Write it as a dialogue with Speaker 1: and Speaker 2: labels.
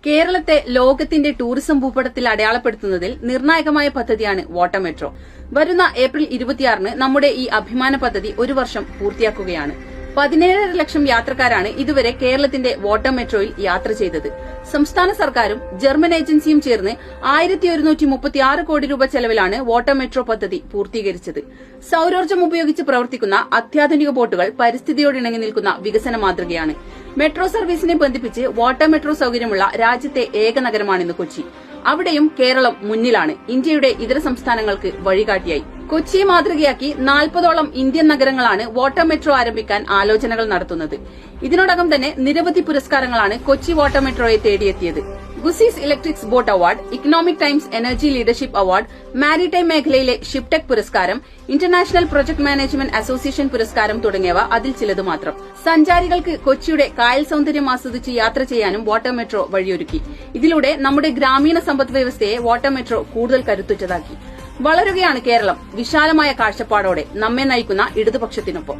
Speaker 1: കേരളത്തെ ലോകത്തിന്റെ ടൂറിസം ഭൂപടത്തിൽ അടയാളപ്പെടുത്തുന്നതിൽ നിർണായകമായ പദ്ധതിയാണ് വാട്ടർ മെട്രോ. വരുന്ന ഏപ്രിൽ 26-ന് നമ്മുടെ ഈ അഭിമാന പദ്ധതി ഒരു വർഷം പൂർത്തിയാക്കുകയാണ്. 17.5 ലക്ഷം യാത്രക്കാരാണ് ഇതുവരെ കേരളത്തിന്റെ വാട്ടർ മെട്രോയിൽ യാത്ര ചെയ്തത്. സംസ്ഥാന സർക്കാരും ജർമ്മൻ ഏജൻസിയും ചേർന്ന് 1136 കോടി രൂപ ചെലവിലാണ് വാട്ടർ മെട്രോ പദ്ധതി പൂർത്തീകരിച്ചത്. സൌരോർജ്ജം ഉപയോഗിച്ച് പ്രവർത്തിക്കുന്ന അത്യാധുനിക ബോട്ടുകൾ പരിസ്ഥിതിയോടിണങ്ങി നിൽക്കുന്ന വികസന മാതൃകയാണ്. മെട്രോ സർവീസിനെ ബന്ധിപ്പിച്ച് വാട്ടർ മെട്രോ സൌകര്യമുള്ള രാജ്യത്തെ ഏക നഗരമാണിന്ന് കൊച്ചി. അവിടെയും കേരളം മുന്നിലാണ്. ഇന്ത്യയുടെ ഇതര സംസ്ഥാനങ്ങൾക്ക് വഴികാട്ടിയായി. കൊച്ചിയെ മാതൃകയാക്കി 40ഓളം ഇന്ത്യൻ നഗരങ്ങളാണ് വാട്ടർ മെട്രോ ആരംഭിക്കാൻ ആലോചനകൾ നടത്തുന്നത്. ഇതിനോടകം തന്നെ നിരവധി പുരസ്കാരങ്ങളാണ് കൊച്ചി വാട്ടർ മെട്രോയെ തേടിയെത്തിയത്. Gussies electrics boat award, Economic Times energy leadership award, maritime മേഖലയിലെ ഷിപ്ടെക് പുരസ്കാരം, ഇന്റർനാഷണൽ പ്രൊജക്ട് മാനേജ്മെന്റ് അസോസിയേഷൻ പുരസ്കാരം തുടങ്ങിയവ അതിൽ ചിലത് മാത്രം. സഞ്ചാരികൾക്ക് കൊച്ചിയുടെ കായൽ സൌന്ദര്യം ആസ്വദിച്ച് യാത്ര ചെയ്യാനും വാട്ടർ മെട്രോ വഴിയൊരുക്കി. ഇതിലൂടെ നമ്മുടെ ഗ്രാമീണ സമ്പദ് വ്യവസ്ഥയെ വാട്ടർ മെട്രോ കൂടുതൽ കരുത്തുറ്റതാക്കി. വളരുകയാണ് കേരളം വിശാലമായ കാഴ്ചപ്പാടോടെ നമ്മെ നയിക്കുന്ന ഇടതുപക്ഷത്തിനൊപ്പം.